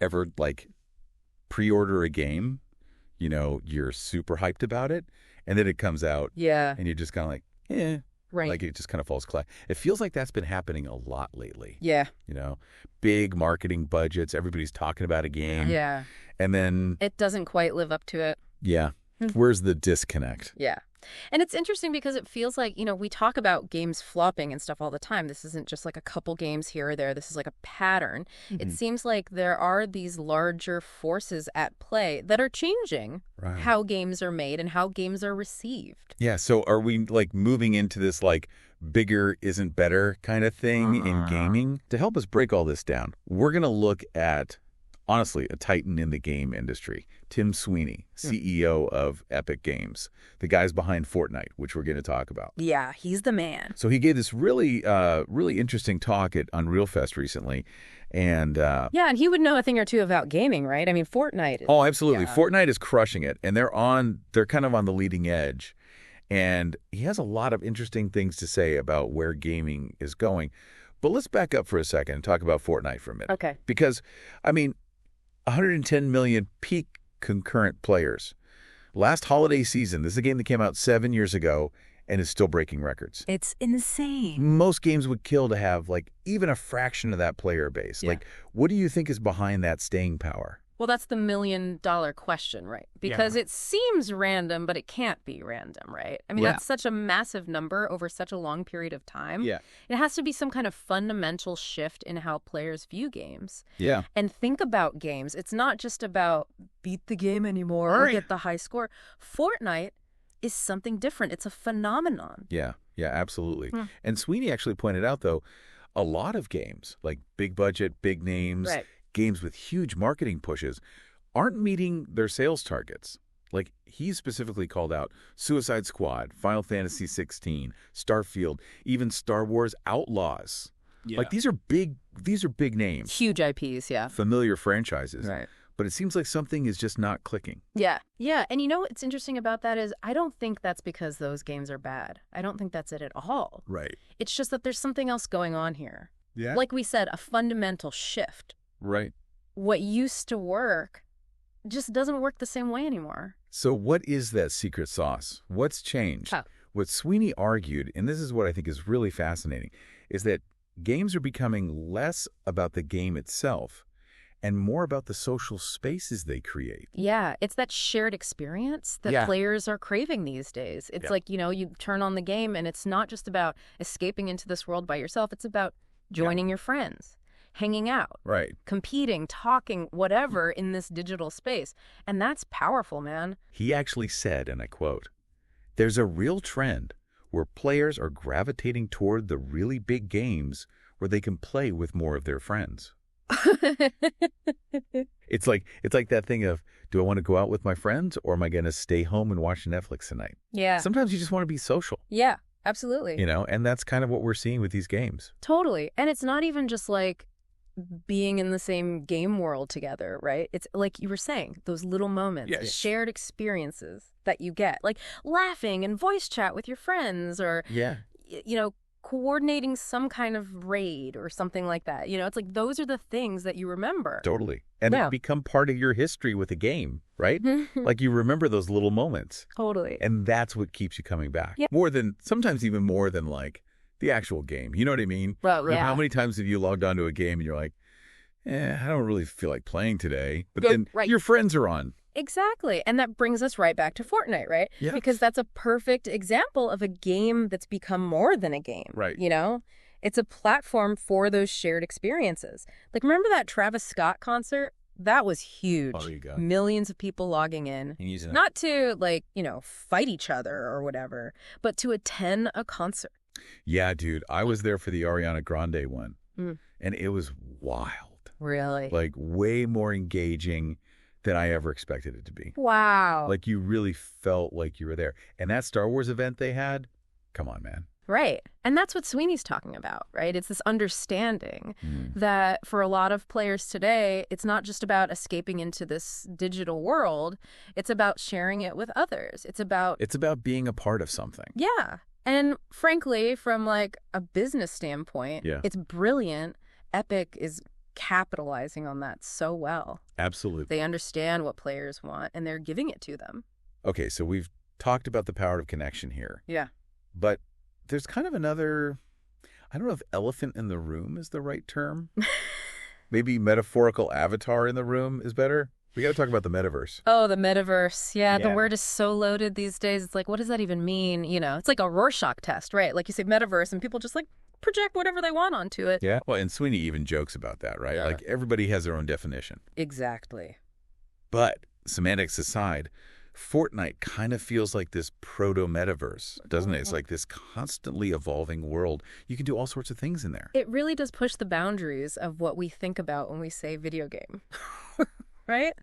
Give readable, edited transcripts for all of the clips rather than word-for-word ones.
ever like pre-order a game, you're super hyped about it, and then it comes out, Yeah. and you're just kind of like, Right. like it just kind of falls flat. It feels like that's been happening a lot lately. Yeah. Big marketing budgets, everybody's talking about a game, Yeah. and then It doesn't quite live up to it. yeah, where's the disconnect? Yeah. And it's interesting because it feels like, we talk about games flopping and stuff all the time. This isn't just like a couple games here or there. This is like a pattern. It seems like there are these larger forces at play that are changing how games are made and how games are received. Yeah, so are we like moving into this like bigger isn't better kind of thing in gaming? To help us break all this down, we're going to look at, honestly, a titan in the game industry, Tim Sweeney, CEO of Epic Games, the guys behind Fortnite, which we're going to talk about. Yeah, he's the man. So he gave this really interesting talk at Unreal Fest recently. And yeah, and he would know a thing or two about gaming, right? I mean, Fortnite. Oh, absolutely. Yeah. Fortnite is crushing it, and they're kind of on the leading edge. And he has a lot of interesting things to say about where gaming is going. But let's back up for a second and talk about Fortnite for a minute. Okay. Because, 110 million peak concurrent players. Last holiday season, this is a game that came out 7 years ago and is still breaking records. It's insane. Most games would kill to have like even a fraction of that player base. Yeah. Like, what do you think is behind that staying power? Well, that's the $1 million question, right? Because it seems random, but it can't be random, right? I mean, that's such a massive number over such a long period of time. Yeah. It has to be some kind of fundamental shift in how players view games. Yeah. And think about games. It's not just about beat the game anymore or get the high score. Fortnite is something different. It's a phenomenon. Yeah, absolutely. And Sweeney actually pointed out, though, a lot of games, like big budget, big names, games with huge marketing pushes, aren't meeting their sales targets. Like, he specifically called out Suicide Squad, Final Fantasy 16, Starfield, even Star Wars Outlaws. Yeah. Like, these are big names. Huge IPs, yeah. Familiar franchises. Right. But it seems like something is just not clicking. Yeah. Yeah. And what's interesting about that is I don't think that's because those games are bad. I don't think that's it at all. Right. It's just that there's something else going on here. Yeah. Like we said, a fundamental shift. Right. What used to work just doesn't work the same way anymore. So what is that secret sauce? What's changed? Oh. What Sweeney argued, and this is what I think is really fascinating, is that games are becoming less about the game itself and more about the social spaces they create. Yeah, it's that shared experience that players are craving these days. It's like, you turn on the game and it's not just about escaping into this world by yourself. It's about joining your friends, hanging out, competing, talking, whatever in this digital space. And that's powerful, man. He actually said, and I quote, "There's a real trend where players are gravitating toward the really big games where they can play with more of their friends." It's like that thing of, do I want to go out with my friends or am I going to stay home and watch Netflix tonight? Yeah. Sometimes you just want to be social. Yeah, absolutely. And that's kind of what we're seeing with these games. Totally. And it's not even just like being in the same game world together, right? It's like you were saying, those little moments, shared experiences that you get, like laughing and voice chat with your friends or, coordinating some kind of raid or something like that. It's like those are the things that you remember. Totally. And they become part of your history with the game, right? Like you remember those little moments. Totally. And that's what keeps you coming back. Yeah. Sometimes even more than like the actual game. You know what I mean? Well, yeah. How many times have you logged onto a game and you're like, I don't really feel like playing today. But then your friends are on. Exactly. And that brings us right back to Fortnite, right? Yeah. Because that's a perfect example of a game that's become more than a game. Right. It's a platform for those shared experiences. Like, remember that Travis Scott concert? That was huge. Oh, you go. Millions of people logging in. Not to, fight each other or whatever, but to attend a concert. Yeah, dude. I was there for the Ariana Grande one. And it was wild. Really? Like, way more engaging than I ever expected it to be. Wow. Like, you really felt like you were there. And that Star Wars event they had, come on, man. Right. And that's what Sweeney's talking about, right? It's this understanding that for a lot of players today, it's not just about escaping into this digital world. It's about sharing it with others. It's about being a part of something. Yeah. And frankly, from a business standpoint, it's brilliant. Epic is capitalizing on that so well. Absolutely. They understand what players want, and they're giving it to them. Okay, so we've talked about the power of connection here. Yeah. But there's kind of another, I don't know if elephant in the room is the right term. Maybe metaphorical avatar in the room is better. We got to talk about the metaverse. Oh, the metaverse. Yeah, the word is so loaded these days. It's like, what does that even mean? You know, it's like a Rorschach test, right? Like you say metaverse, and people just like project whatever they want onto it. Yeah. Well, and Sweeney even jokes about that, right? Yeah. Like everybody has their own definition. Exactly. But semantics aside, Fortnite kind of feels like this proto-metaverse, doesn't it? It's like this constantly evolving world. You can do all sorts of things in there. It really does push the boundaries of what we think about when we say video game. Right?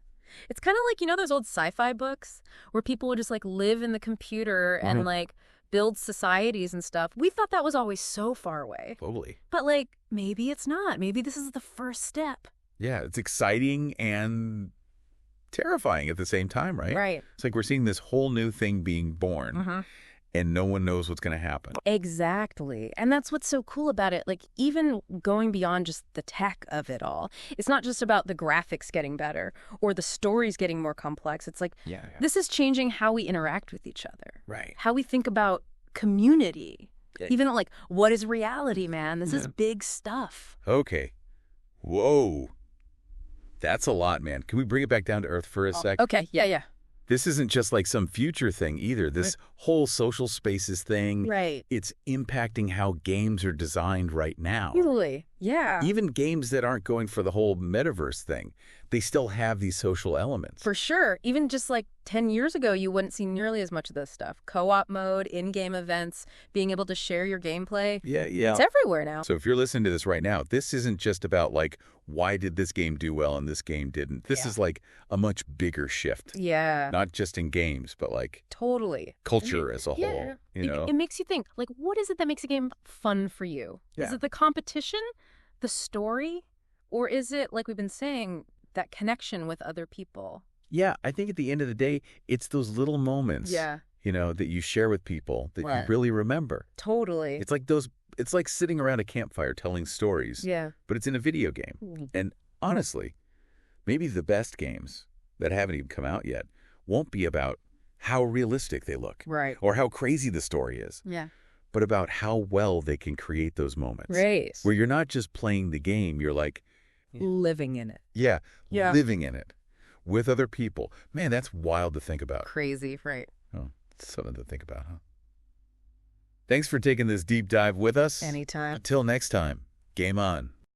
It's kind of like, you know, those old sci-fi books where people would just like live in the computer and like build societies and stuff. We thought that was always so far away. Totally. But like, maybe it's not. Maybe this is the first step. Yeah, it's exciting and terrifying at the same time, right? Right. It's like we're seeing this whole new thing being born. And no one knows what's going to happen. Exactly. And that's what's so cool about it. Like, even going beyond just the tech of it all, it's not just about the graphics getting better or the stories getting more complex. It's like, this is changing how we interact with each other. Right. How we think about community. Even like, what is reality, man? This is big stuff. Okay. Whoa. That's a lot, man. Can we bring it back down to earth for a sec? Okay. Yeah. This isn't just like some future thing either. This whole social spaces thing, it's impacting how games are designed right now. Totally. Yeah. Even games that aren't going for the whole metaverse thing, they still have these social elements. For sure. Even just like 10 years ago, you wouldn't see nearly as much of this stuff. Co-op mode, in-game events, being able to share your gameplay. Yeah. It's everywhere now. So if you're listening to this right now, this isn't just about like, why did this game do well and this game didn't? This is like a much bigger shift. Yeah. Not just in games, but like totally culture as a whole. You know? It makes you think, like, what is it that makes a game fun for you? Yeah. Is it the competition, the story, or is it, like we've been saying, that connection with other people? Yeah, I think at the end of the day, it's those little moments, you know, that you share with people that you really remember. Totally. It's like sitting around a campfire telling stories. Yeah. But it's in a video game. And honestly, maybe the best games that haven't even come out yet won't be about how realistic they look. Right. Or how crazy the story is. Yeah. But about how well they can create those moments. Right. Where you're not just playing the game, you're like... living in it. Yeah. Living in it. With other people. Man, that's wild to think about. Crazy, right. Oh, it's something to think about, huh? Thanks for taking this deep dive with us. Anytime. Until next time, game on.